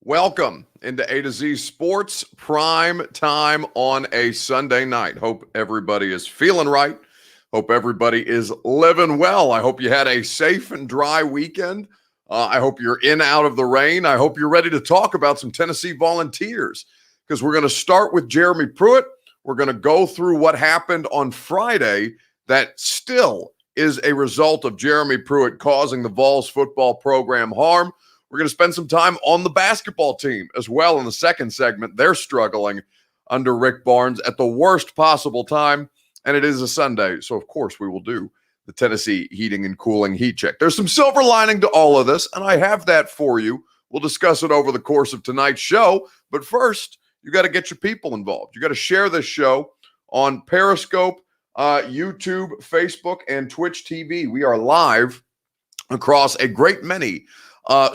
Welcome into A to Z Sports Prime Time on a Sunday night. Hope everybody is feeling right. Hope everybody is living well. I hope you had a safe and dry weekend. I hope you're in out of the rain. I hope you're ready to talk about some Tennessee Volunteers because we're going to start with Jeremy Pruitt. We're going to go through what happened on Friday that still is a result of Jeremy Pruitt causing the Vols football program harm. We're going to spend some time on the basketball team as well in the second segment. They're struggling under Rick Barnes at the worst possible time, and it is a Sunday, so of course we will do the Tennessee Heating and Cooling Heat Check. There's some silver lining to all of this, and I have that for you. We'll discuss it over the course of tonight's show, but first, you got to get your people involved. You got to share this show on Periscope, YouTube, Facebook, and Twitch TV. We are live across a great many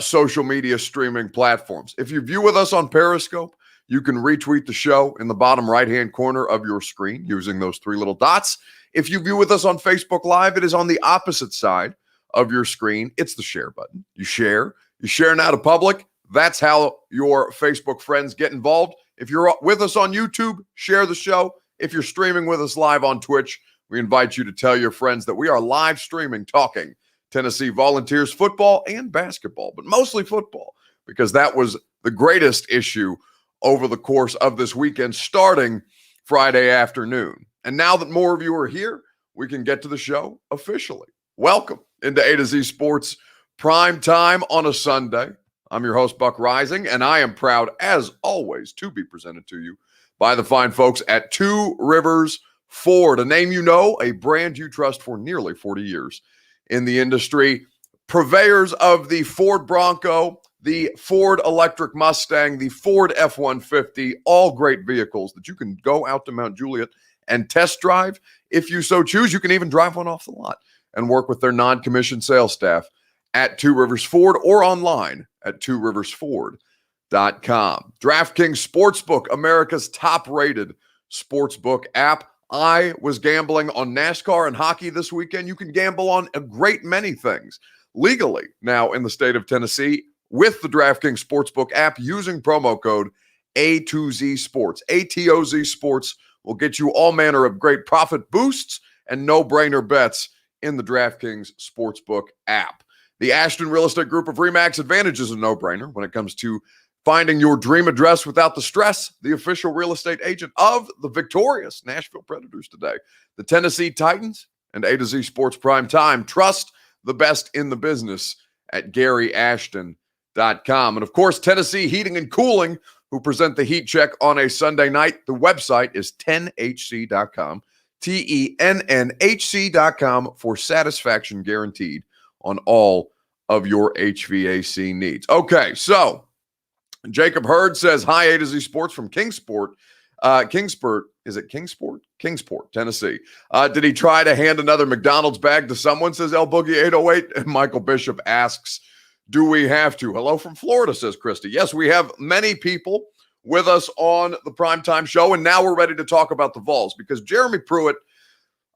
social media streaming platforms. If you view with us on Periscope, you can retweet the show in the bottom right-hand corner of your screen using those three little dots. If you view with us on Facebook Live, it is on the opposite side of your screen. It's the share button. You share now to public. That's how your Facebook friends get involved. If you're with us on YouTube, share the show. If you're streaming with us live on Twitch, we invite you to tell your friends that we are live streaming, talking Tennessee Volunteers football and basketball, but mostly football, because that was the greatest issue over the course of this weekend, starting Friday afternoon. And now that more of you are here, we can get to the show officially. Welcome into A to Z Sports Prime Time on a Sunday. I'm your host, Buck Rising, and I am proud, as always, to be presented to you by the fine folks at Two Rivers Ford, a name you know, a brand you trust for nearly 40 years in the industry. Purveyors of the Ford Bronco, the Ford Electric Mustang, the Ford F-150, all great vehicles that you can go out to Mount Juliet and test drive. If you so choose, you can even drive one off the lot and work with their non-commissioned sales staff at Two Rivers Ford or online at tworiversford.com. DraftKings Sportsbook, America's top-rated sportsbook app. I was gambling on NASCAR and hockey this weekend. You can gamble on a great many things legally now in the state of Tennessee with the DraftKings Sportsbook app using promo code A2Z Sports. ATOZ Sports will get you all manner of great profit boosts and no-brainer bets in the DraftKings Sportsbook app. The Ashton Real Estate Group of RE/MAX Advantage is a no-brainer when it comes to finding your dream address without the stress. The official real estate agent of the victorious Nashville Predators today, the Tennessee Titans, and A to Z Sports Prime Time. Trust the best in the business at GaryAshton.com. And of course, Tennessee Heating and Cooling, who present the Heat Check on a Sunday night. The website is 10hc.com, TENNHC.com, for satisfaction guaranteed on all of your HVAC needs. Okay, so Jacob Hurd says, hi, A to Z Sports from Kingsport. Is it Kingsport? Kingsport, Tennessee. Did he try to hand another McDonald's bag to someone, says El Boogie 808? And Michael Bishop asks, do we have to? Hello from Florida, says Christy. Yes, we have many people with us on the Primetime Show, and now we're ready to talk about the Vols because Jeremy Pruitt,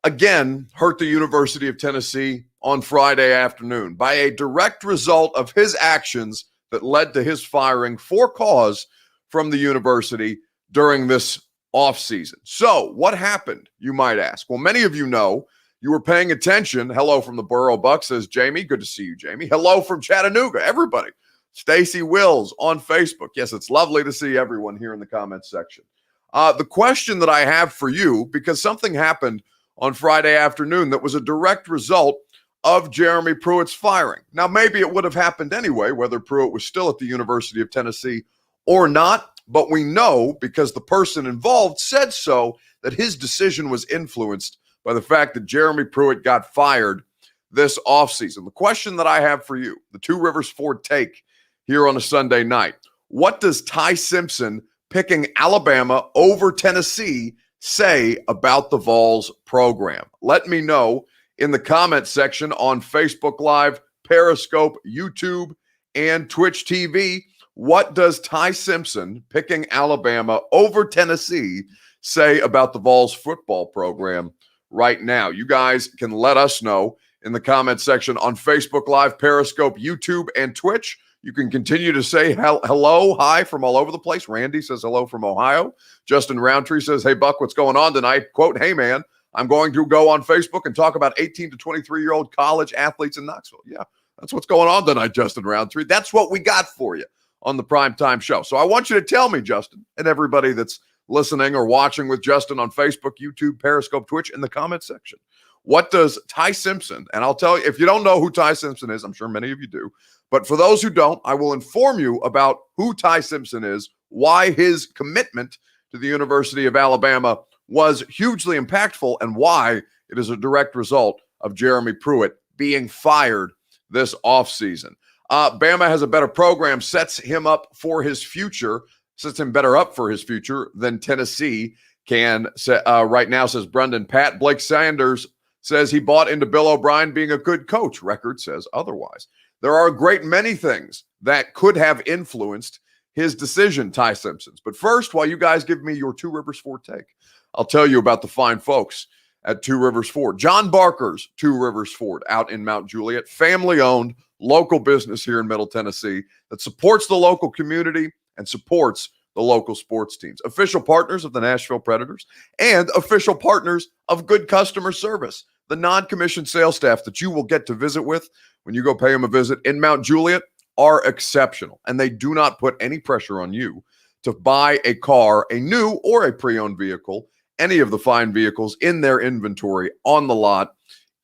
again, hurt the University of Tennessee on Friday afternoon by a direct result of his actions that led to his firing for cause from the university during this offseason. So what happened, you might ask? Well, many of you know, you were paying attention. Hello from the Borough Buck, says Jamie. Good to see you, Jamie. Hello from Chattanooga, everybody. Stacy Wills on Facebook. Yes, it's lovely to see everyone here in the comments section. The question that I have for you, because something happened on Friday afternoon that was a direct result of Jeremy Pruitt's firing. Now, maybe it would have happened anyway, whether Pruitt was still at the University of Tennessee or not, but we know, because the person involved said so, that his decision was influenced by the fact that Jeremy Pruitt got fired this offseason. The question that I have for you, the Two Rivers Ford take here on a Sunday night, what does Ty Simpson picking Alabama over Tennessee say about the Vols program? Let me know in the comment section on Facebook Live, Periscope, YouTube, and Twitch TV. What does Ty Simpson picking Alabama over Tennessee say about the Vols football program right now? You guys can let us know in the comment section on Facebook Live, Periscope, YouTube, and Twitch. You can continue to say hello, hi from all over the place. Randy says hello from Ohio. Justin Roundtree says, hey, Buck, what's going on tonight? Quote, hey, man, I'm going to go on Facebook and talk about 18 to 23-year-old college athletes in Knoxville. Yeah, that's what's going on tonight, Justin Roundtree. That's what we got for you on the Primetime Show. So I want you to tell me, Justin, and everybody that's listening or watching with Justin on Facebook, YouTube, Periscope, Twitch, in the comment section. What does Ty Simpson, and I'll tell you, if you don't know who Ty Simpson is, I'm sure many of you do, but for those who don't, I will inform you about who Ty Simpson is, why his commitment to the University of Alabama was hugely impactful, and why it is a direct result of Jeremy Pruitt being fired this offseason. Bama has a better program, sets him up for his future, sets him better up for his future than Tennessee can right now, says Brendan Pat. Blake Sanders says he bought into Bill O'Brien being a good coach. Record says otherwise. There are a great many things that could have influenced his decision, Ty Simpson's. But first, while you guys give me your Two Rivers Ford take, I'll tell you about the fine folks at Two Rivers Ford. John Barker's Two Rivers Ford out in Mount Juliet, family-owned, local business here in Middle Tennessee that supports the local community and supports the local sports teams. Official partners of the Nashville Predators and official partners of good customer service. The non-commissioned sales staff that you will get to visit with when you go pay them a visit in Mount Juliet are exceptional, and they do not put any pressure on you to buy a car, a new or a pre-owned vehicle, any of the fine vehicles in their inventory on the lot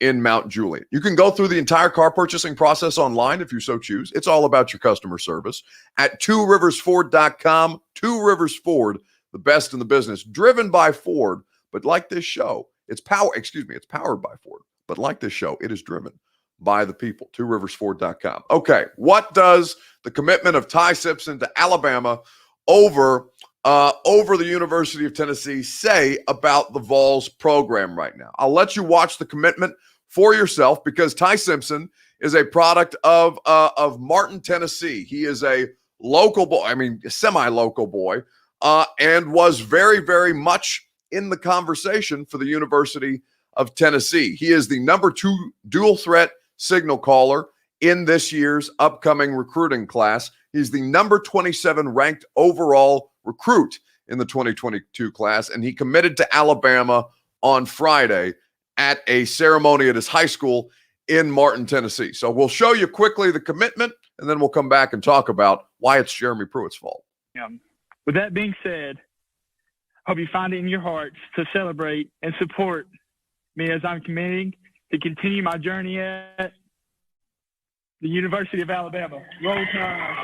in Mount Juliet. You can go through the entire car purchasing process online if you so choose. It's all about your customer service at tworiversford.com. Two Rivers Ford, the best in the business, driven by Ford, but like this show, it's powered by Ford, but like this show, it is driven by the people. tworiversford.com. Okay, what does the commitment of Ty Simpson to Alabama over the University of Tennessee say about the Vols program right now? I'll let you watch the commitment for yourself, because Ty Simpson is a product of Martin, Tennessee. He is a local boy, semi-local boy, and was very, very much in the conversation for the University of Tennessee. He is the number 2 dual threat signal caller in this year's upcoming recruiting class. He's the number 27 ranked overall recruit in the 2022 class, and he committed to Alabama on Friday at a ceremony at his high school in Martin, Tennessee. So we'll show you quickly the commitment, and then we'll come back and talk about why it's Jeremy Pruitt's fault. With that being said, I hope you find it in your hearts to celebrate and support me as I'm committing to continue my journey at the University of Alabama. Roll Tide.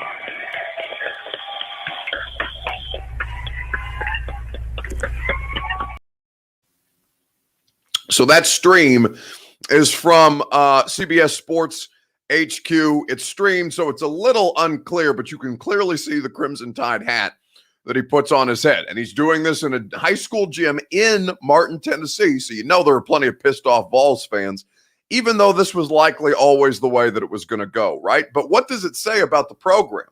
So that stream is from CBS Sports HQ. It's streamed, so it's a little unclear, but you can clearly see the Crimson Tide hat that he puts on his head. And he's doing this in a high school gym in Martin, Tennessee. So you know there are plenty of pissed off Vols fans, even though this was likely always the way that it was going to go, right? But what does it say about the program?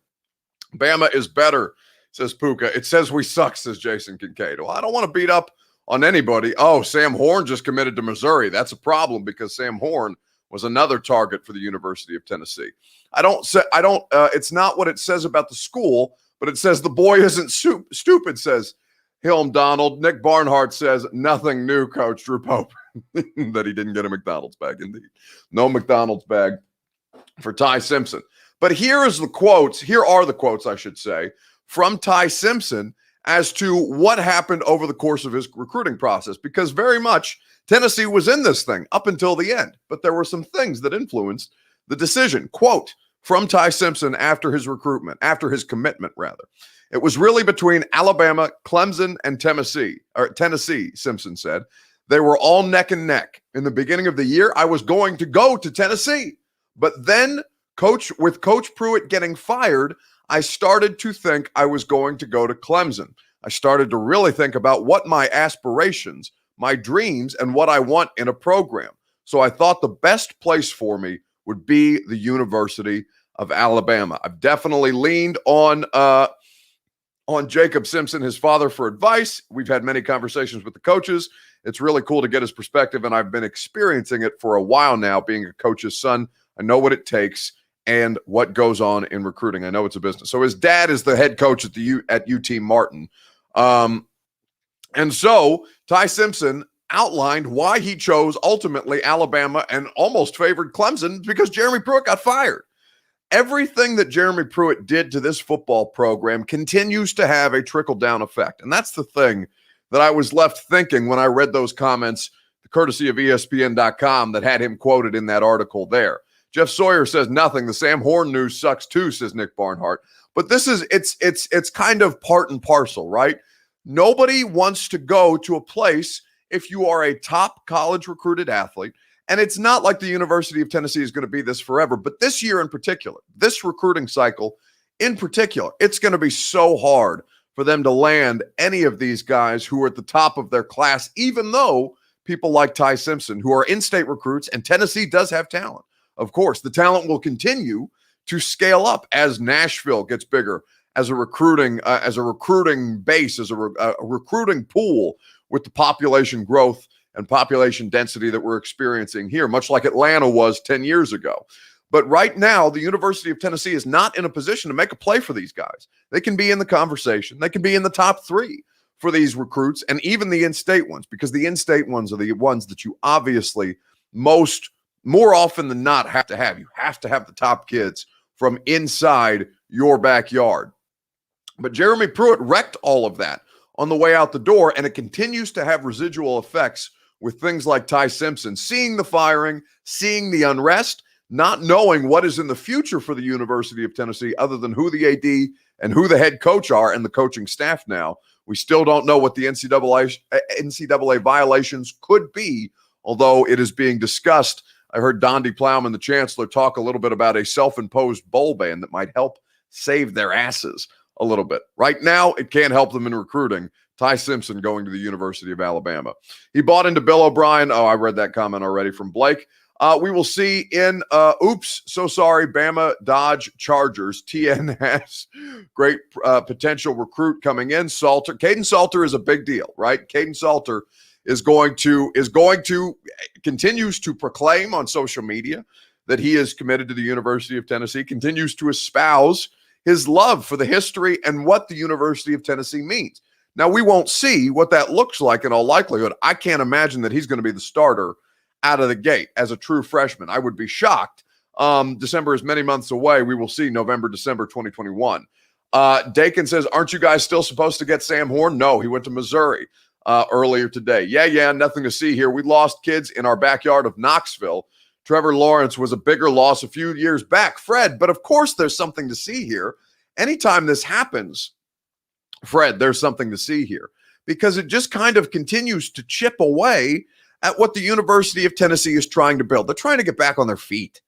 Bama is better, says Puka. It says we suck, says Jason Kincaid. Well, I don't want to beat up on anybody. Oh, Sam Horn just committed to Missouri. That's a problem, because Sam Horn was another target for the University of Tennessee. It's not what it says about the school, but it says the boy isn't stupid, says Hilm Donald. Nick Barnhart says nothing new, Coach Drew Pope, that he didn't get a McDonald's bag. Indeed, no McDonald's bag for Ty Simpson. But here are the quotes, I should say, from Ty Simpson as to what happened over the course of his recruiting process, because very much Tennessee was in this thing up until the end, but there were some things that influenced the decision. Quote from Ty Simpson after his commitment. It was really between Alabama, Clemson, and Tennessee, Simpson said. They were all neck and neck. In the beginning of the year, I was going to go to Tennessee, but then with Coach Pruitt getting fired, I started to think I was going to go to Clemson. I started to really think about what my aspirations, my dreams, and what I want in a program. So I thought the best place for me would be the University of Alabama. I've definitely leaned on Jacob Simpson, his father, for advice. We've had many conversations with the coaches. It's really cool to get his perspective, and I've been experiencing it for a while now, being a coach's son. I know what it takes, and what goes on in recruiting. I know it's a business. So his dad is the head coach at UT Martin. And so Ty Simpson outlined why he chose ultimately Alabama and almost favored Clemson because Jeremy Pruitt got fired. Everything that Jeremy Pruitt did to this football program continues to have a trickle-down effect. And that's the thing that I was left thinking when I read those comments, courtesy of ESPN.com, that had him quoted in that article there. Jeff Sawyer says nothing. The Sam Horn news sucks too, says Nick Barnhart. But this is it's kind of part and parcel, right? Nobody wants to go to a place if you are a top college recruited athlete. And it's not like the University of Tennessee is going to be this forever, but this year in particular, this recruiting cycle in particular, it's going to be so hard for them to land any of these guys who are at the top of their class, even though people like Ty Simpson, who are in-state recruits, and Tennessee does have talent. Of course, the talent will continue to scale up as Nashville gets bigger, as a recruiting base, as a recruiting pool with the population growth and population density that we're experiencing here, much like Atlanta was 10 years ago. But right now, the University of Tennessee is not in a position to make a play for these guys. They can be in the conversation. They can be in the top 3 for these recruits, and even the in-state ones, because the in-state ones are the ones that you obviously more often than not have to have. You have to have the top kids from inside your backyard. But Jeremy Pruitt wrecked all of that on the way out the door, and it continues to have residual effects with things like Ty Simpson, seeing the firing, seeing the unrest, not knowing what is in the future for the University of Tennessee other than who the AD and who the head coach are and the coaching staff now. We still don't know what the NCAA violations could be, although it is being discussed. I heard Donde Plowman, the chancellor, talk a little bit about a self-imposed bowl ban that might help save their asses a little bit. Right now, it can't help them in recruiting. Ty Simpson going to the University of Alabama. He bought into Bill O'Brien. Oh, I read that comment already from Blake. We will see in oops, so sorry, Bama Dodge Chargers. TN has great potential recruit coming in. Salter. Caden Salter is a big deal, right? Caden Salter is going to continues to proclaim on social media that he is committed to the University of Tennessee, continues to espouse his love for the history and what the University of Tennessee means. Now, we won't see what that looks like in all likelihood. I can't imagine that he's going to be the starter out of the gate as a true freshman. I would be shocked. December is many months away. We will see November, December 2021. Dakin says, aren't you guys still supposed to get Sam Horn? No, he went to Missouri earlier today. Yeah, nothing to see here. We lost kids in our backyard of Knoxville. Trevor Lawrence was a bigger loss a few years back, Fred, but of course there's something to see here. Anytime this happens, Fred, there's something to see here because it just kind of continues to chip away at what the University of Tennessee is trying to build. They're trying to get back on their feet.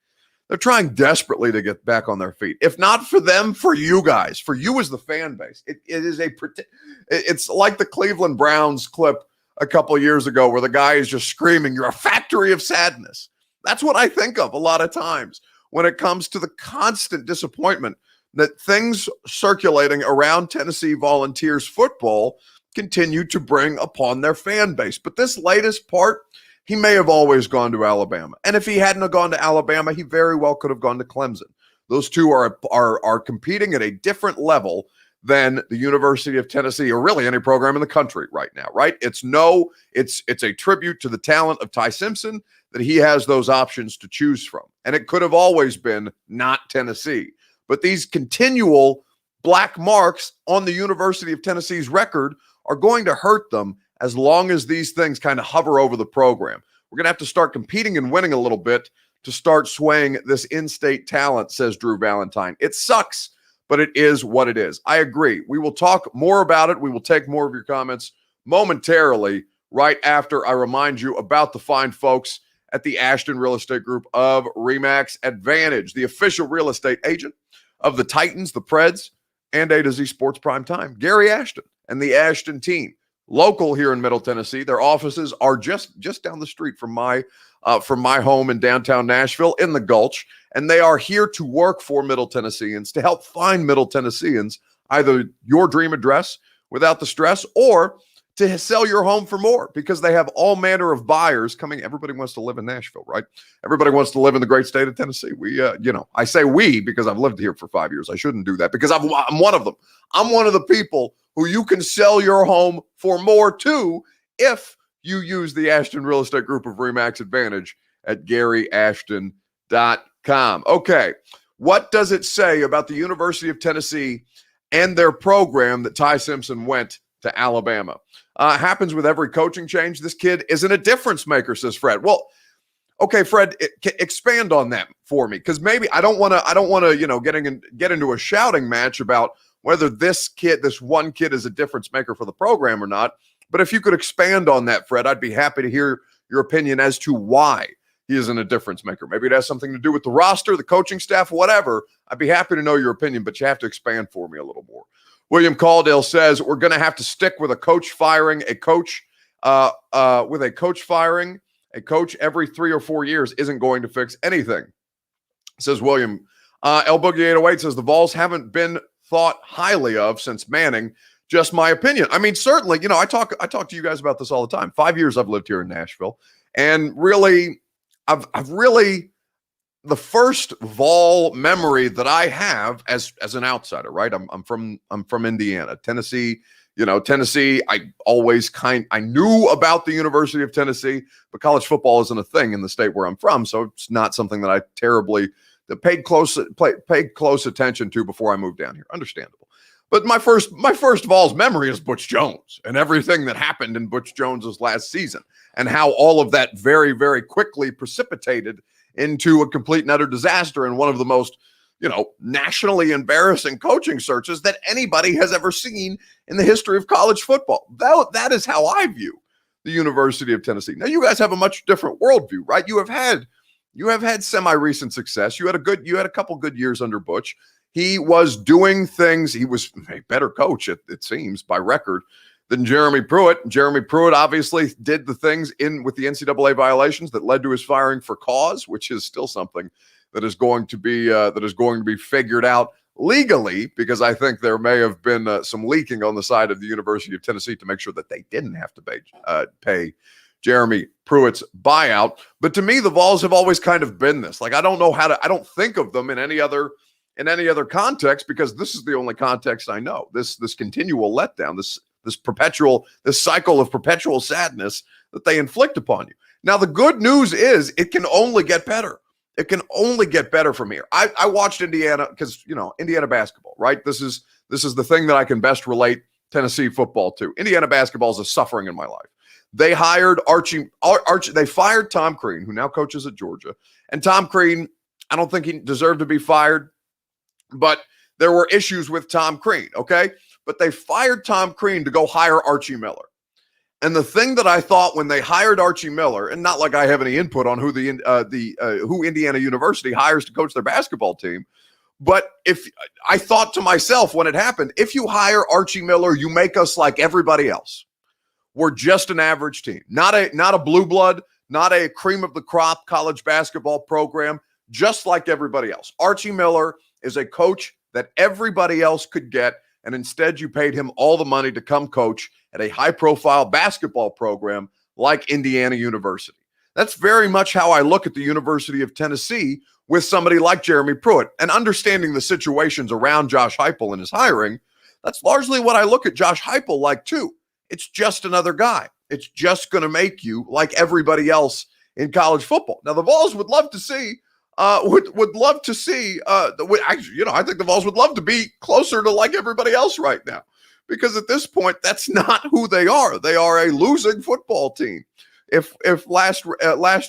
They're trying desperately to get back on their feet. If not for them, for you guys, for you as the fan base. It's like the Cleveland Browns clip a couple years ago where the guy is just screaming, "You're a factory of sadness." That's what I think of a lot of times when it comes to the constant disappointment that things circulating around Tennessee Volunteers football continue to bring upon their fan base. But this latest part, he may have always gone to Alabama. And if he hadn't have gone to Alabama, he very well could have gone to Clemson. Those two are competing at a different level than the University of Tennessee or really any program in the country right now, right? It's a tribute to the talent of Ty Simpson that he has those options to choose from. And it could have always been not Tennessee. But these continual black marks on the University of Tennessee's record are going to hurt them as long as these things kind of hover over the program. We're going to have to start competing and winning a little bit to start swaying this in-state talent, says Drew Valentine. It sucks, but it is what it is. I agree. We will talk more about it. We will take more of your comments momentarily right after I remind you about the fine folks at the Ashton Real Estate Group of RE/MAX Advantage, the official real estate agent of the Titans, the Preds, and A to Z Sports Prime Time. Gary Ashton and the Ashton team, local here in Middle Tennessee. Their offices are just down the street from my home in downtown Nashville in the Gulch, and they are here to work for Middle Tennesseans, to help find Middle Tennesseans either your dream address without the stress or to sell your home for more because they have all manner of buyers coming. Everybody wants to live in Nashville, right? Everybody wants to live in the great state of Tennessee. I say we because I've lived here for 5 years. I shouldn't do that because I'm one of them. I'm one of the people who you can sell your home for more to if you use the Ashton Real Estate Group of RE/MAX Advantage at GaryAshton.com. Okay, what does it say about the University of Tennessee and their program that Ty Simpson went to Alabama? Happens with every coaching change. This kid isn't a difference maker, says Fred. Well, okay, Fred, expand on that for me, because maybe I don't want to, get into a shouting match about whether this one kid is a difference maker for the program or not. But if you could expand on that, Fred, I'd be happy to hear your opinion as to why he isn't a difference maker. Maybe it has something to do with the roster, the coaching staff, whatever. I'd be happy to know your opinion, but you have to expand for me a little more. William Caldale says we're going to have to stick with a coach firing a coach every 3 or 4 years isn't going to fix anything, says William. El Boogie 808 says the Vols haven't been thought highly of since Manning. Just my opinion. I mean, certainly, I talk to you guys about this all the time. 5 years I've lived here in Nashville, and really, I've really the first Vol memory that I have as an outsider, right? I'm from Indiana, Tennessee. Tennessee. I knew about the University of Tennessee, but college football isn't a thing in the state where I'm from, so it's not something that I paid close attention to before I moved down here. Understandable. But my first Vols memory is Butch Jones and everything that happened in Butch Jones's last season and how all of that very, very quickly precipitated into a complete and utter disaster and one of the most, nationally embarrassing coaching searches that anybody has ever seen in the history of college football. That is how I view the University of Tennessee. Now, you guys have a much different worldview, right? You have had semi-recent success. You had a couple good years under Butch. He was doing things. He was a better coach, it seems, by record, than Jeremy Pruitt. Jeremy Pruitt obviously did the things with the NCAA violations that led to his firing for cause, which is still something that is going to be figured out legally, because I think there may have been some leaking on the side of the University of Tennessee to make sure that they didn't have to pay Jeremy Pruitt's buyout. But to me, the Vols have always kind of been this. Like, I don't think of them in any other context, because this is the only context I know. This continual letdown, this cycle of perpetual sadness that they inflict upon you. Now, the good news is it can only get better. It can only get better from here. I watched Indiana because, Indiana basketball, right? This is the thing that I can best relate Tennessee football to. Indiana basketball is a suffering in my life. They hired they fired Tom Crean, who now coaches at Georgia. And Tom Crean, I don't think he deserved to be fired, but there were issues with Tom Crean, okay? But they fired Tom Crean to go hire Archie Miller. And the thing that I thought when they hired Archie Miller, and not like I have any input on who who Indiana University hires to coach their basketball team, but if I thought to myself when it happened, if you hire Archie Miller, you make us like everybody else. We're just an average team, not a blue blood, not a cream of the crop college basketball program, just like everybody else. Archie Miller is a coach that everybody else could get, and instead you paid him all the money to come coach at a high-profile basketball program like Indiana University. That's very much how I look at the University of Tennessee with somebody like Jeremy Pruitt. And understanding the situations around Josh Heupel and his hiring, that's largely what I look at Josh Heupel like too. It's just another guy. It's just going to make you like everybody else in college football. Now, the Vols would love to see I think the Vols would love to be closer to like everybody else right now, because at this point, that's not who they are. They are a losing football team. If last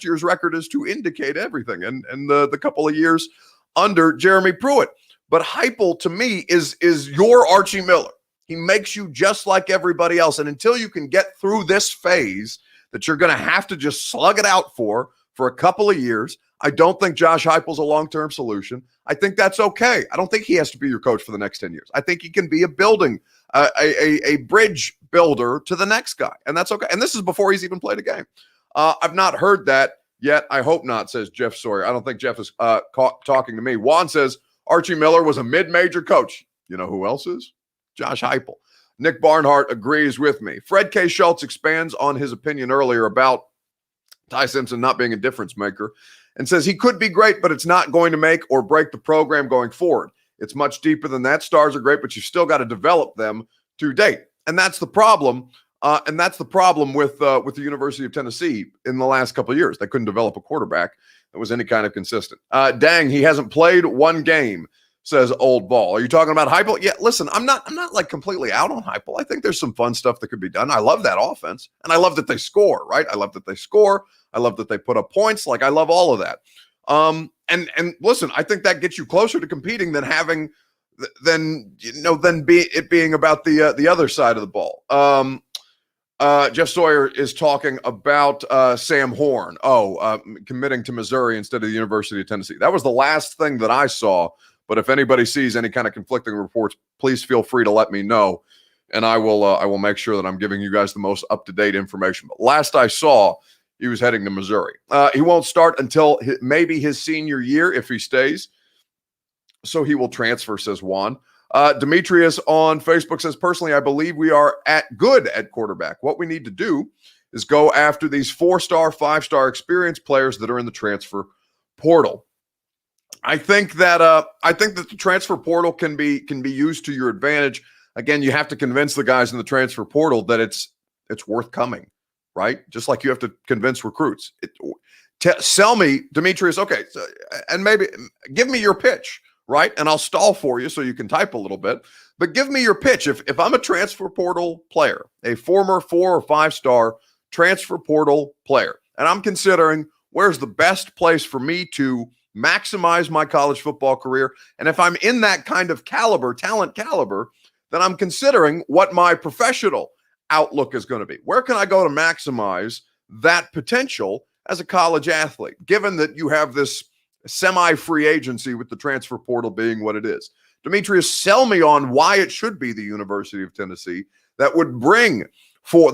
year's record is to indicate everything, and the couple of years under Jeremy Pruitt. But Heupel, to me, is your Archie Miller. He makes you just like everybody else. And until you can get through this phase that you're going to have to just slug it out for a couple of years, I don't think Josh Heupel's a long-term solution. I think that's okay. I don't think he has to be your coach for the next 10 years. I think he can be a bridge builder to the next guy, and that's okay. And this is before he's even played a game. I've not heard that yet. I hope not, says Jeff Sawyer. I don't think Jeff is talking to me. Juan says Archie Miller was a mid-major coach. You know who else is? Josh Heupel. Nick Barnhart agrees with me. Fred K. Schultz expands on his opinion earlier about Ty Simpson not being a difference maker and says he could be great, but it's not going to make or break the program going forward. It's much deeper than that. Stars are great, but you still got to develop them to date. And that's the problem. And that's the problem with the University of Tennessee in the last couple of years. They couldn't develop a quarterback that was any kind of consistent. Dang, he hasn't played one game, says Old Ball. Are you talking about Heupel? Yeah, listen, I'm not like completely out on Heupel. I think there's some fun stuff that could be done. I love that offense, and I love that they score, right? I love that they score. I love that they put up points. Like, I love all of that. And listen, I think that gets you closer to competing than having it being about the other side of the ball. Jeff Sawyer is talking about Sam Horn. Committing to Missouri instead of the University of Tennessee. That was the last thing that I saw. But if anybody sees any kind of conflicting reports, please feel free to let me know, and I will make sure that I'm giving you guys the most up-to-date information. But last I saw, he was heading to Missouri. He won't start until maybe his senior year if he stays. So he will transfer, says Juan. Demetrius on Facebook says, personally, I believe we are good at quarterback. What we need to do is go after these 4-star, 5-star experienced players that are in the transfer portal. I think that the transfer portal can be used to your advantage. Again, you have to convince the guys in the transfer portal that it's worth coming, right? Just like you have to convince recruits. Sell me, Demetrius. Okay, and maybe give me your pitch, right? And I'll stall for you so you can type a little bit. But give me your pitch. If I'm a transfer portal player, a former 4 or 5-star transfer portal player, and I'm considering where's the best place for me to maximize my college football career, and if I'm in that kind of talent caliber, then I'm considering what my professional outlook is going to be. Where can I go to maximize that potential as a college athlete, given that you have this semi-free agency with the transfer portal being what it is? Demetrius, sell me on why it should be the University of Tennessee that could bring 4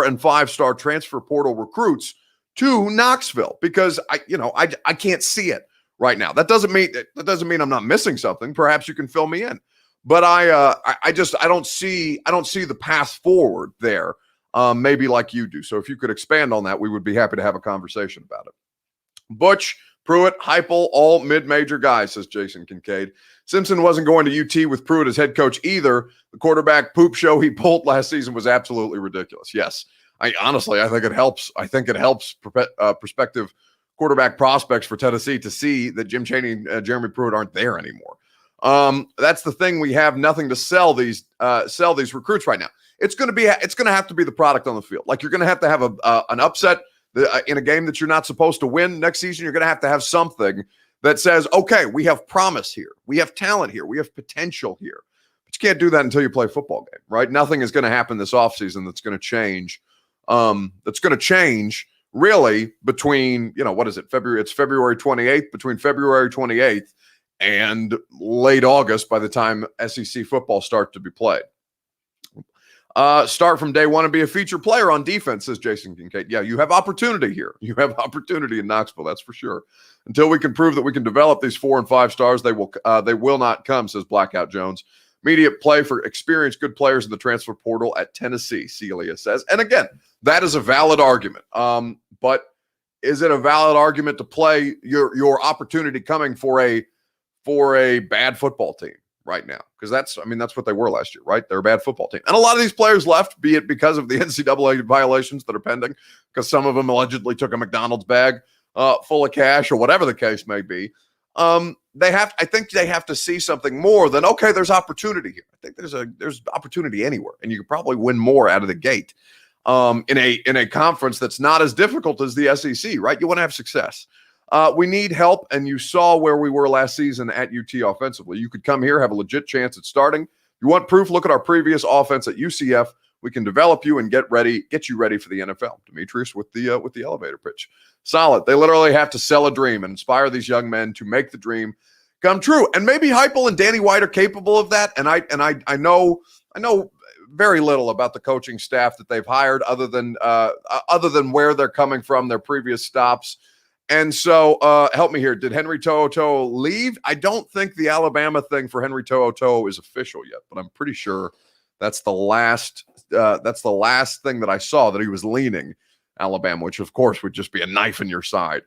and 5-star transfer portal recruits to Knoxville, because I can't see it right now. That doesn't mean I'm not missing something. Perhaps you can fill me in, but I don't see the path forward there. Maybe like you do. So if you could expand on that, we would be happy to have a conversation about it. Butch, Pruitt, Heupel, all mid-major guys, says Jason Kincaid. Simpson wasn't going to UT with Pruitt as head coach either. The quarterback poop show he pulled last season was absolutely ridiculous. Yes. I think it helps. I think it helps prospective quarterback prospects for Tennessee to see that Jim Chaney and Jeremy Pruitt aren't there anymore. That's the thing. We have nothing to sell these recruits right now. It's going to have to be the product on the field. Like, you're going to have an upset in a game that you're not supposed to win next season. You're going to have something that says, okay, we have promise here, we have talent here, we have potential here. But you can't do that until you play a football game, right? Nothing is going to happen this offseason that's going to change. That's going to change really between, what is it? It's February 28th, between February 28th and late August by the time SEC football starts to be played. Start from day one and be a feature player on defense, says Jason Kincaid. Yeah, you have opportunity here. You have opportunity in Knoxville, that's for sure. Until we can prove that we can develop these 4 and 5 stars, they will not come, says Blackout Jones. Immediate play for experienced good players in the transfer portal at Tennessee, Celia says. And again, that is a valid argument. But is it a valid argument to play your opportunity coming for a bad football team right now? Because that's what they were last year, right? They're a bad football team. And a lot of these players left, be it because of the NCAA violations that are pending, because some of them allegedly took a McDonald's bag full of cash or whatever the case may be. I think they have to see something more than, okay, there's opportunity here. I think there's opportunity anywhere, and you could probably win more out of the gate in a conference that's not as difficult as the SEC, right? You want to have success. We need help, and you saw where we were last season at UT offensively. You could come here, have a legit chance at starting. You want proof? Look at our previous offense at UCF. We can develop you and get you ready for the NFL. Demetrius with the elevator pitch. Solid. They literally have to sell a dream and inspire these young men to make the dream come true. And maybe Heupel and Danny White are capable of that. And I know very little about the coaching staff that they've hired, other than where they're coming from, their previous stops. And so, help me here. Did Henry To'oTo'o leave? I don't think the Alabama thing for Henry To'oTo'o is official yet, but I'm pretty sure That's the last thing that I saw that he was leaning Alabama, which of course would just be a knife in your side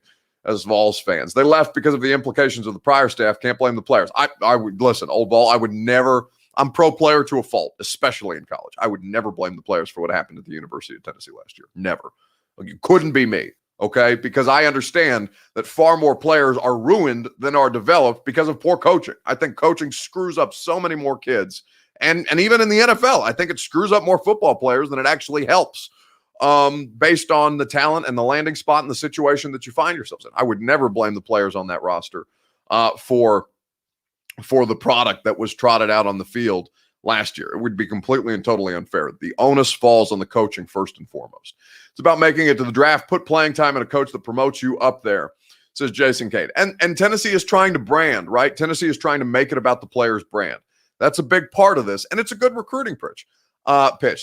as Vols fans. They left because of the implications of the prior staff. Can't blame the players. I would listen, old Vol, I would never, I'm pro player to a fault, especially in college. I would never blame the players for what happened at the University of Tennessee last year. Never. You couldn't be me. Okay, because I understand that far more players are ruined than are developed because of poor coaching. I think coaching screws up so many more kids. And even in the NFL, I think it screws up more football players than it actually helps based on the talent and the landing spot and the situation that you find yourselves in. I would never blame the players on that roster for the product that was trotted out on the field last year. It would be completely and totally unfair. The onus falls on the coaching first and foremost. It's about making it to the draft. Put playing time in a coach that promotes you up there, says Jason Cade. And Tennessee is trying to brand, right? Tennessee is trying to make it about the player's brand. That's a big part of this, and it's a good recruiting pitch.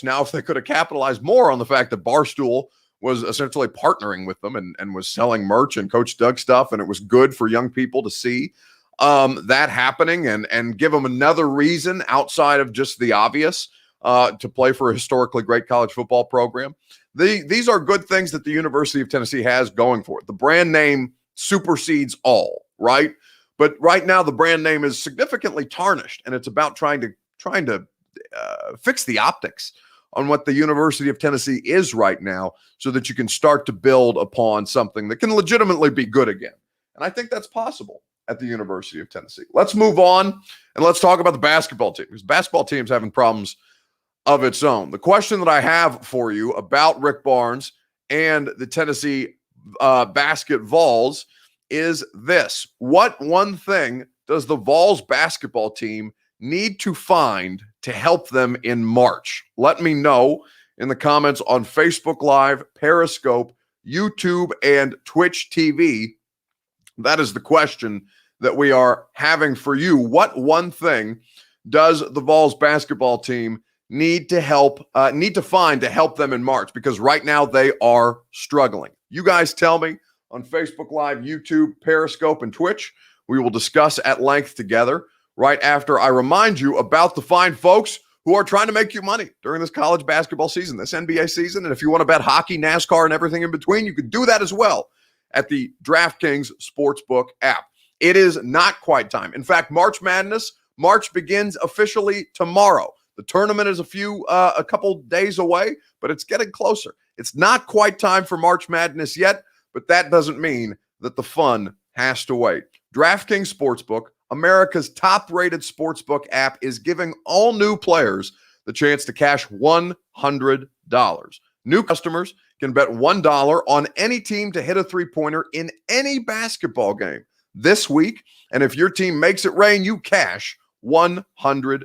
Now, if they could have capitalized more on the fact that Barstool was essentially partnering with them and was selling merch and Coach Doug stuff, and it was good for young people to see that happening and give them another reason outside of just the obvious to play for a historically great college football program. These are good things that the University of Tennessee has going for it. The brand name supersedes all, right? But right now the brand name is significantly tarnished, and it's about trying to fix the optics on what the University of Tennessee is right now so that you can start to build upon something that can legitimately be good again. And I think that's possible at the University of Tennessee. Let's move on and let's talk about the basketball team, because basketball team's having problems of its own. The question that I have for you about Rick Barnes and the Tennessee basket Vols is this. What one thing does the Vols basketball team need to find to help them in March? Let me know in the comments on Facebook Live, Periscope, YouTube, and Twitch TV. That is the question that we are having for you. What one thing does the Vols basketball team need to find to help them in March? Because right now they are struggling. You guys tell me on Facebook Live, YouTube, Periscope, and Twitch. We will discuss at length together right after I remind you about the fine folks who are trying to make you money during this college basketball season, this NBA season. And if you want to bet hockey, NASCAR, and everything in between, you can do that as well at the DraftKings Sportsbook app. It is not quite time. In fact, March begins officially tomorrow. The tournament is a couple days away, but it's getting closer. It's not quite time for March Madness yet, but that doesn't mean that the fun has to wait. DraftKings Sportsbook, America's top-rated sportsbook app, is giving all new players the chance to cash $100. New customers can bet $1 on any team to hit a three-pointer in any basketball game this week, and if your team makes it rain, you cash $100.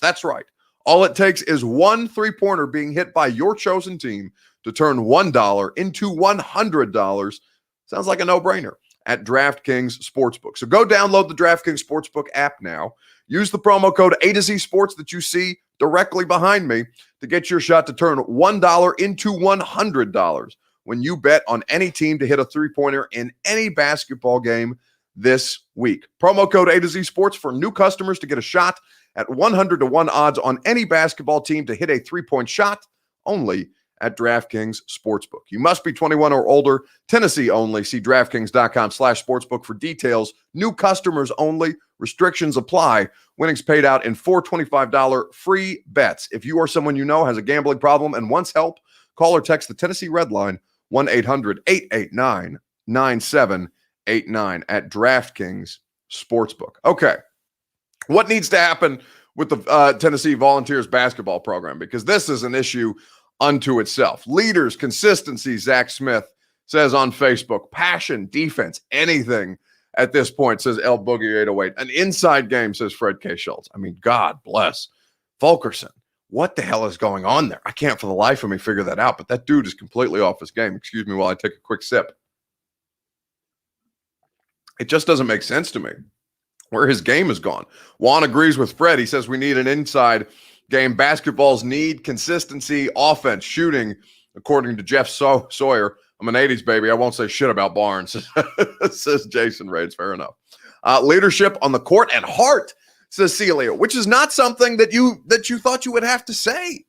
That's right. All it takes is one three-pointer being hit by your chosen team to turn $1 into $100. Sounds like a no-brainer at DraftKings Sportsbook. So go download the DraftKings Sportsbook app now. Use the promo code A to Z Sports that you see directly behind me to get your shot to turn $1 into $100 when you bet on any team to hit a three-pointer in any basketball game this week. Promo code A to Z Sports for new customers to get a shot at 100-1 odds on any basketball team to hit a three-point shot, only at DraftKings Sportsbook. You must be 21 or older, Tennessee only. See DraftKings.com/sportsbook for details. New customers only. Restrictions apply. Winnings paid out in $425 free bets. If you or someone you know has a gambling problem and wants help, call or text the Tennessee Red Line, 1-800-889-9789 at DraftKings Sportsbook. Okay. What needs to happen with the Tennessee Volunteers basketball program? Because this is an issue unto itself. Leaders, consistency, Zach Smith says on Facebook. Passion, defense, anything at this point, says El Boogie 808. An inside game, says Fred K. Schultz. I mean, God bless Fulkerson. What the hell is going on there? I can't for the life of me figure that out, but that dude is completely off his game. Excuse me while I take a quick sip. It just doesn't make sense to me where his game is gone. Juan agrees with Fred. He says we need an inside game. Basketballs need consistency, offense, shooting, according to Jeff Sawyer. I'm an 80s baby. I won't say shit about Barnes, says Jason Raids. Fair enough. Leadership on the court and heart, Cecilia, which is not something that you thought you would have to say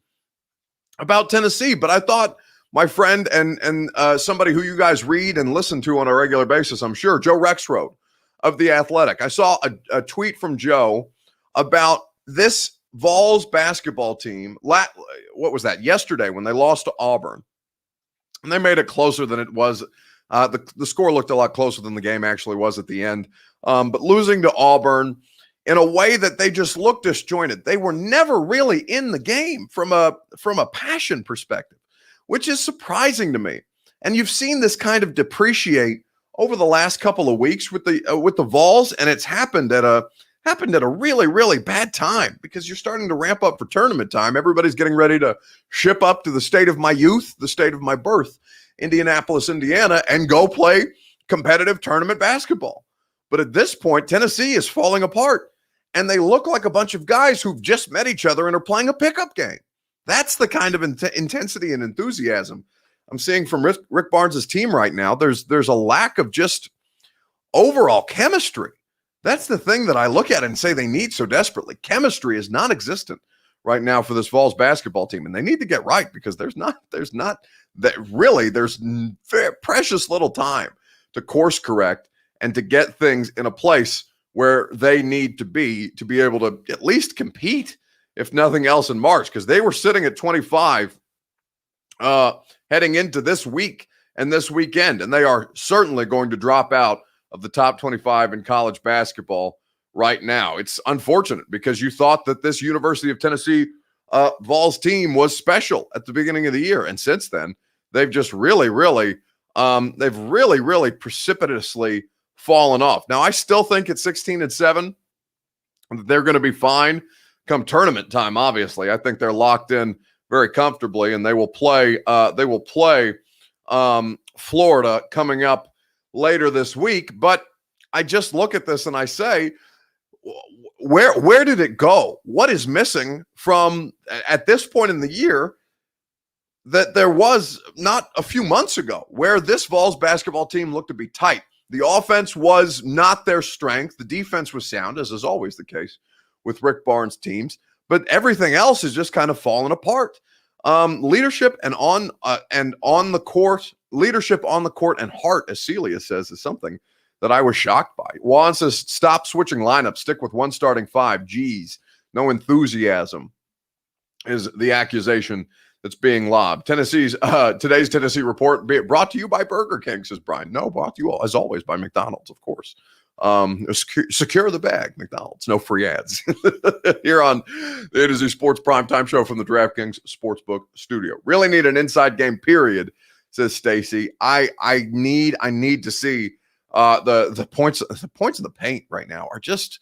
about Tennessee. But I thought my friend and somebody who you guys read and listen to on a regular basis, I'm sure, Joe Rexroad of The Athletic. I saw a tweet from Joe about this Vols basketball team. What was that? Yesterday when they lost to Auburn. And they made it closer than it was. The score looked a lot closer than the game actually was at the end. But losing to Auburn in a way that they just looked disjointed. They were never really in the game from a passion perspective, which is surprising to me. And you've seen this kind of depreciate over the last couple of weeks with the Vols, and it's happened at a really, really bad time because you're starting to ramp up for tournament time. Everybody's getting ready to ship up to the state of my youth, the state of my birth, Indianapolis, Indiana, and go play competitive tournament basketball. But at this point, Tennessee is falling apart, and they look like a bunch of guys who've just met each other and are playing a pickup game. That's the kind of intensity and enthusiasm I'm seeing from Rick Barnes' team right now. There's a lack of just overall chemistry. That's the thing that I look at and say they need so desperately. Chemistry is non-existent right now for this Vols basketball team, and they need to get right because there's very precious little time to course correct and to get things in a place where they need to be able to at least compete, if nothing else, in March, because they were sitting at 25 heading into this week and this weekend, and they are certainly going to drop out of the top 25 in college basketball right now. It's unfortunate because you thought that this University of Tennessee Vols team was special at the beginning of the year, and since then they've just really precipitously fallen off. Now I still think at 16-7 they're going to be fine come tournament time. Obviously, I think they're locked in very comfortably, and they will play Florida coming up later this week. But I just look at this and I say, where did it go? What is missing from at this point in the year that there was not a few months ago, where this Vols basketball team looked to be tight? The offense was not their strength. The defense was sound, as is always the case with Rick Barnes' teams. But everything else is just kind of fallen apart. Leadership and on the court, leadership on the court and heart, as Celia says, is something that I was shocked by. Juan says, stop switching lineups, stick with one starting five. Geez, no enthusiasm is the accusation that's being lobbed. Today's Tennessee report brought to you by Burger King, says Brian. No, brought to you as always by McDonald's, of course. Secure the bag, McDonald's. No free ads here on the A to Z Sports Primetime Show from the DraftKings Sportsbook Studio. Really need an inside game, period, says Stacy. I need to see the points. The points in the paint right now are just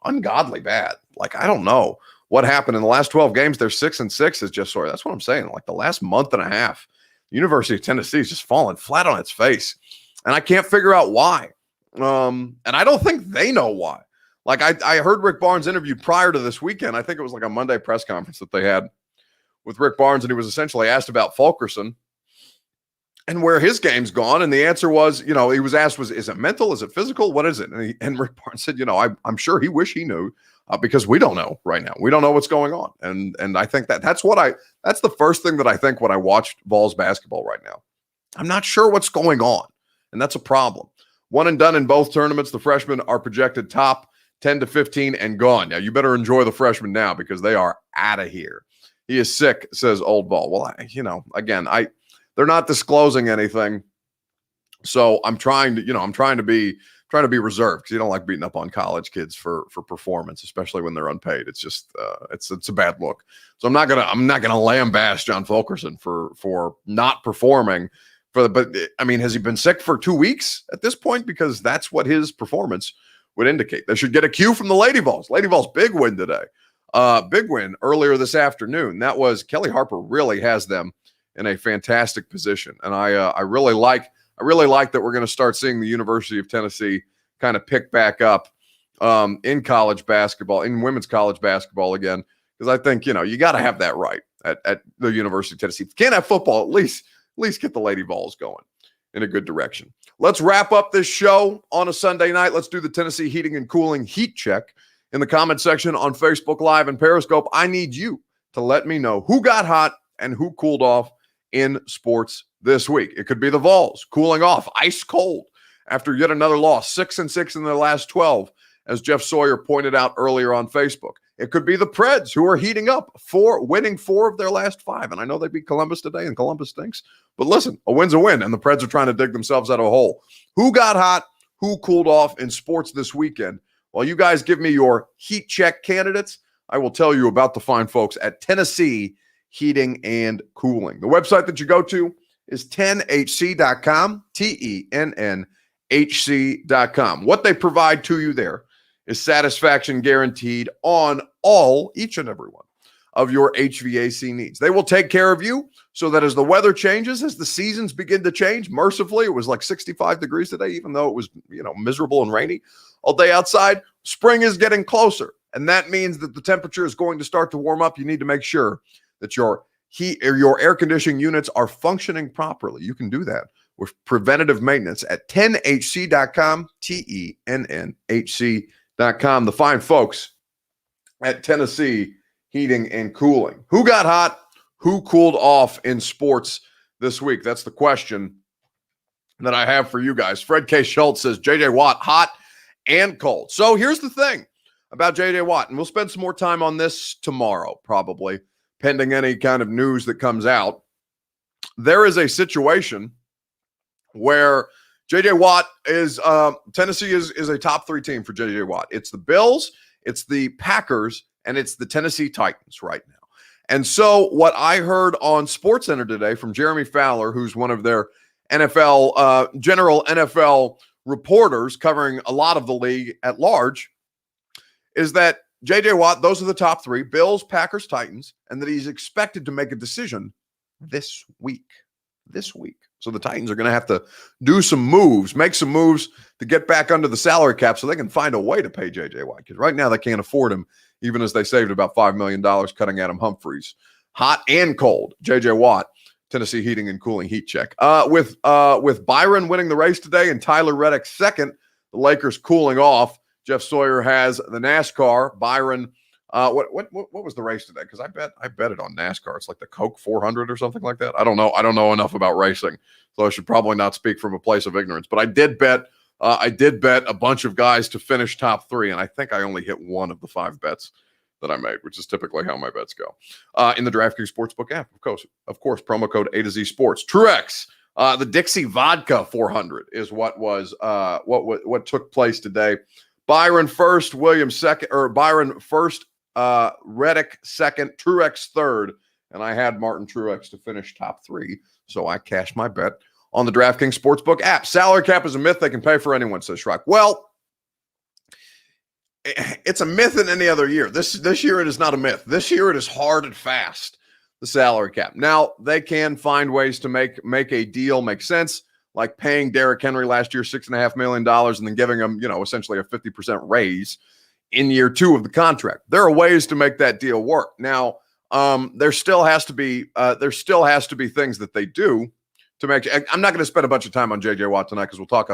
ungodly bad. Like, I don't know what happened in the last 12 games. They're 6-6 is just sort of, that's what I'm saying. Like the last month and a half, the University of Tennessee is just falling flat on its face. And I can't figure out why. And I don't think they know why. Like I heard Rick Barnes interviewed prior to this weekend. I think it was like a Monday press conference that they had with Rick Barnes. And he was essentially asked about Fulkerson and where his game's gone. And the answer was, he was asked, is it mental? Is it physical? What is it? And Rick Barnes said, I'm sure he wish he knew because we don't know right now. We don't know what's going on. And I think that's the first thing that I think when I watched Vols basketball right now. I'm not sure what's going on. And that's a problem. One and done in both tournaments. The freshmen are projected top 10-15 and gone. Now, you better enjoy the freshmen now because they are out of here. He is sick, says Old Ball. Well, they're not disclosing anything. So I'm trying to be reserved because you don't like beating up on college kids for performance, especially when they're unpaid. It's just it's a bad look. So I'm not gonna lambaste John Fulkerson for not performing. But has he been sick for 2 weeks at this point? Because that's what his performance would indicate. They should get a cue from the Lady Vols. Lady Vols big win today. Big win earlier this afternoon. That was Kelly Harper really has them in a fantastic position. And I really like that we're going to start seeing the University of Tennessee kind of pick back up in college basketball, in women's college basketball again. Because I think, you got to have that right at the University of Tennessee. If you can't have football, at least get the Lady Vols going in a good direction. Let's wrap up this show on a Sunday night. Let's do the Tennessee Heating and Cooling heat check. in the comment section on Facebook Live and Periscope. I need you to let me know who got hot and who cooled off in sports this week. It could be the Vols cooling off, ice cold, after yet another loss, 6-6 in their last 12, as Jeff Sawyer pointed out earlier on Facebook. It could be the Preds, who are heating up, winning 4 of their last 5. And I know they beat Columbus today, and Columbus stinks. But listen, a win's a win, and the Preds are trying to dig themselves out of a hole. Who got hot? Who cooled off in sports this weekend? While you guys give me your heat check candidates, I will tell you about the fine folks at Tennessee Heating and Cooling. The website that you go to is 10hc.com, TENNHC.com. What they provide to you there is satisfaction guaranteed on each and every one of your HVAC needs. They will take care of you so that as the weather changes, as the seasons begin to change, mercifully, it was like 65 degrees today, even though it was, miserable and rainy all day outside. Spring is getting closer, and that means that the temperature is going to start to warm up. You need to make sure that your heat or your air conditioning units are functioning properly. You can do that with preventative maintenance at 10hc.com, TENNHC.com. The fine folks at Tennessee Heating and Cooling. Who got hot? Who cooled off in sports this week? That's the question that I have for you guys. Fred K. Schultz says J.J. Watt, hot and cold. So here's the thing about J.J. Watt, and we'll spend some more time on this tomorrow, probably, pending any kind of news that comes out. There is a situation where J.J. Watt is Tennessee is a top 3 team for J.J. Watt. It's the Bills, it's the Packers, and it's the Tennessee Titans right now. And so what I heard on SportsCenter today from Jeremy Fowler, who's one of their general NFL reporters covering a lot of the league at large, is that J.J. Watt, those are the top 3, Bills, Packers, Titans, and that he's expected to make a decision this week. So the Titans are going to have to do some moves, make some moves to get back under the salary cap so they can find a way to pay J.J. Watt, because right now they can't afford him, even as they saved about $5 million cutting Adam Humphries. Hot and cold, J.J. Watt, Tennessee Heating and Cooling heat check. With Byron winning the race today and Tyler Reddick second, the Lakers cooling off. Jeff Sawyer has the NASCAR. Byron, what was the race today? Because I bet it on NASCAR. It's like the Coke 400 or something like that. I don't know enough about racing, so I should probably not speak from a place of ignorance. But I did bet a bunch of guys to finish top 3, and I think I only hit one of the 5 bets that I made, which is typically how my bets go. In the DraftKings Sportsbook app, of course, promo code A to Z Sports. Truex, the Dixie Vodka 400 is what took place today. Byron first, Williams second, or Byron first, Reddick second, Truex third, and I had Martin Truex to finish top 3, so I cashed my bet on the DraftKings Sportsbook app. Salary cap is a myth. They can pay for anyone, says Shrek. Well, it's a myth in any other year. This year it is not a myth. This year it is hard and fast, the salary cap. Now, they can find ways to make a deal make sense, like paying Derrick Henry last year $6.5 million and then giving him, essentially a 50% raise in year 2 of the contract. There are ways to make that deal work. Now, there still has to be things that they do to make. I'm not going to spend a bunch of time on J.J. Watt tonight because we'll talk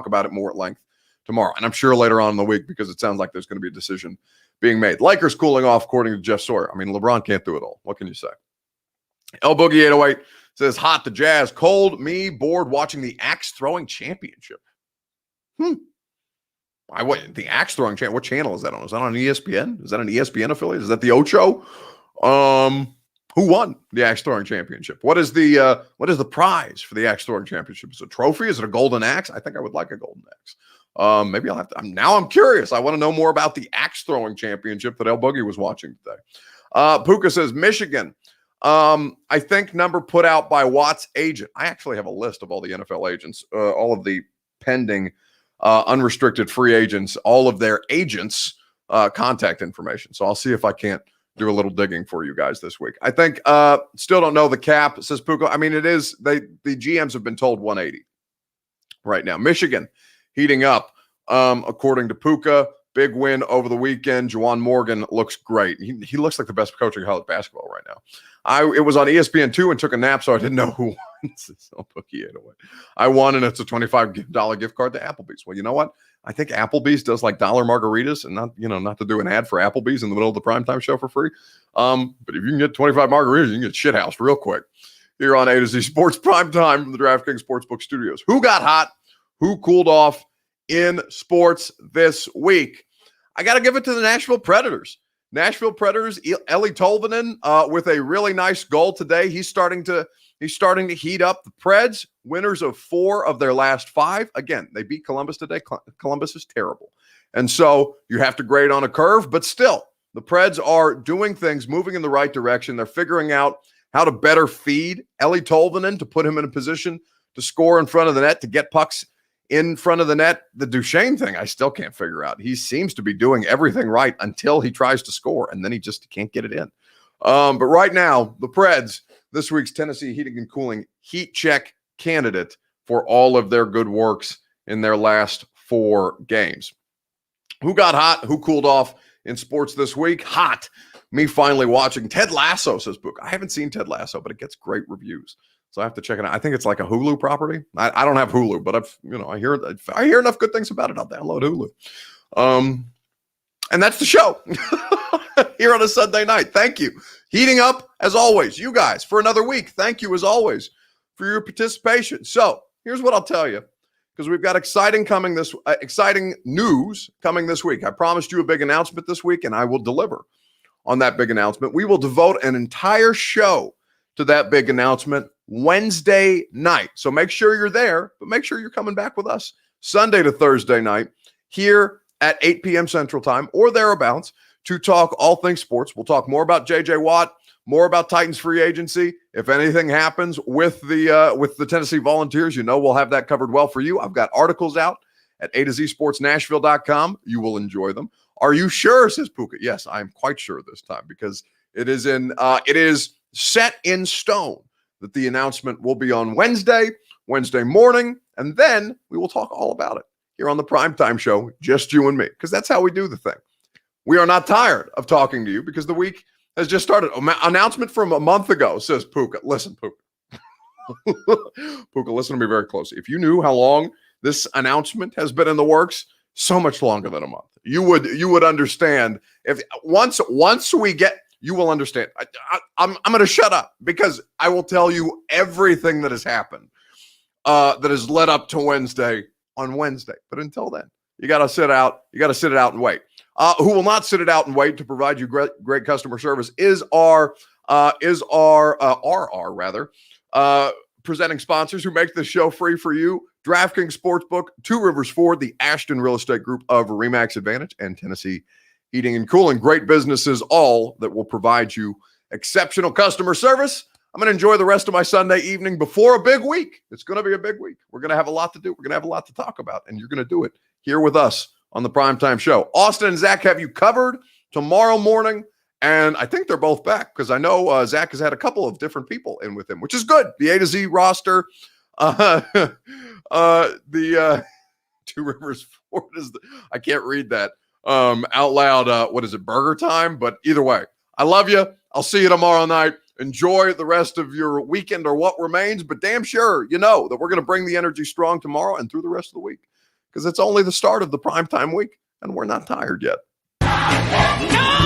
about it more at length tomorrow, and I'm sure later on in the week, because it sounds like there's going to be a decision being made. Lakers cooling off, according to Jeff Sawyer. I mean, LeBron can't do it all. What can you say? El Boogie 808 says, hot to Jazz, cold, me, bored watching the axe throwing championship. The axe throwing championship, what channel is that on? Is that on ESPN? Is that an ESPN affiliate? Is that the Ocho? Who won the axe throwing championship? What is the prize for the axe throwing championship? Is it a trophy? Is it a golden axe? I think I would like a golden axe. Maybe I'll have to. Now I'm curious. I want to know more about the axe throwing championship that El Boogie was watching today. Puka says Michigan. I think number put out by Watt's agent. I actually have a list of all the NFL agents, all of the pending unrestricted free agents, all of their agents' contact information. So I'll see if I can't do a little digging for you guys this week. I think still don't know the cap, says Puka. I mean, it is the GMs have been told 180 right now. Michigan heating up, according to Puka. Big win over the weekend. Juwan Morgan looks great. He looks like the best coach in college basketball right now. It was on ESPN2 and took a nap, so I didn't know who So bookie 808. I won, and it's a $25 gift card to Applebee's. Well, you know what? I think Applebee's does like dollar margaritas, and not to do an ad for Applebee's in the middle of the primetime show for free. But if you can get 25 margaritas, you can get shithoused real quick. Here on A to Z Sports Primetime from the DraftKings Sportsbook Studios. Who got hot? Who cooled off in sports this week? I got to give it to the Nashville Predators. Nashville Predators, Ellie Tolvanen with a really nice goal today. He's starting to heat up. The Preds, winners of 4 of their last 5. Again, they beat Columbus today. Columbus is terrible. And so you have to grade on a curve, but still, the Preds are doing things, moving in the right direction. They're figuring out how to better feed Ellie Tolvanen to put him in a position to score in front of the net, to get pucks in front of the net. The Duchesne thing, I still can't figure out. He seems to be doing everything right until he tries to score, and then he just can't get it in. But right now, the Preds, this week's Tennessee Heating and Cooling Heat Check candidate for all of their good works in their last 4 games. Who got hot? Who cooled off in sports this week? Hot. Me finally watching Ted Lasso, says Book. I haven't seen Ted Lasso, but it gets great reviews. So I have to check it out. I think it's like a Hulu property. I don't have Hulu, but I hear enough good things about it. I'll download Hulu. And that's the show here on a Sunday night. Thank you. Heating up, as always, you guys, for another week. Thank you, as always, for your participation. So here's what I'll tell you, because we've got exciting news coming this week. I promised you a big announcement this week, and I will deliver on that big announcement. We will devote an entire show to that big announcement Wednesday night. So make sure you're there, but make sure you're coming back with us Sunday to Thursday night here at 8 p.m. Central Time or thereabouts to talk all things sports. We'll talk more about J.J. Watt, more about Titans free agency. If anything happens with the Tennessee Volunteers, we'll have that covered well for you. I've got articles out at AtoZSportsNashville.com. You will enjoy them. Are you sure, says Puka? Yes, I am quite sure this time, because it is set in stone that the announcement will be on Wednesday morning, and then we will talk all about it here on the Primetime Show, just you and me, because that's how we do the thing. We are not tired of talking to you because the week has just started. Announcement from a month ago, says Puka. Listen, Puka. Puka, listen to me very closely. If you knew how long this announcement has been in the works, so much longer than a month. You would understand. If once we get, you will understand. I'm going to shut up, because I will tell you everything that has happened that has led up to Wednesday on Wednesday. But until then, you got to sit out. You got to sit it out and wait. Who will not sit it out and wait to provide you great customer service is our presenting sponsors who make this show free for you. DraftKings Sportsbook, Two Rivers Ford, the Ashton Real Estate Group of Remax Advantage, and Tennessee Heating and Cooling. Great businesses, all that will provide you exceptional customer service. I'm going to enjoy the rest of my Sunday evening before a big week. It's going to be a big week. We're going to have a lot to do. We're going to have a lot to talk about, and you're going to do it here with us on the Primetime Show. Austin and Zach have you covered tomorrow morning, and I think they're both back, because I know Zach has had a couple of different people in with him, which is good. The A to Z roster, the Two Rivers Ford is I can't read that out loud. What is it, burger time? But either way, I love you. I'll see you tomorrow night. Enjoy the rest of your weekend, or what remains, but damn sure you know that we're going to bring the energy strong tomorrow and through the rest of the week, because it's only the start of the primetime week, and we're not tired yet. No!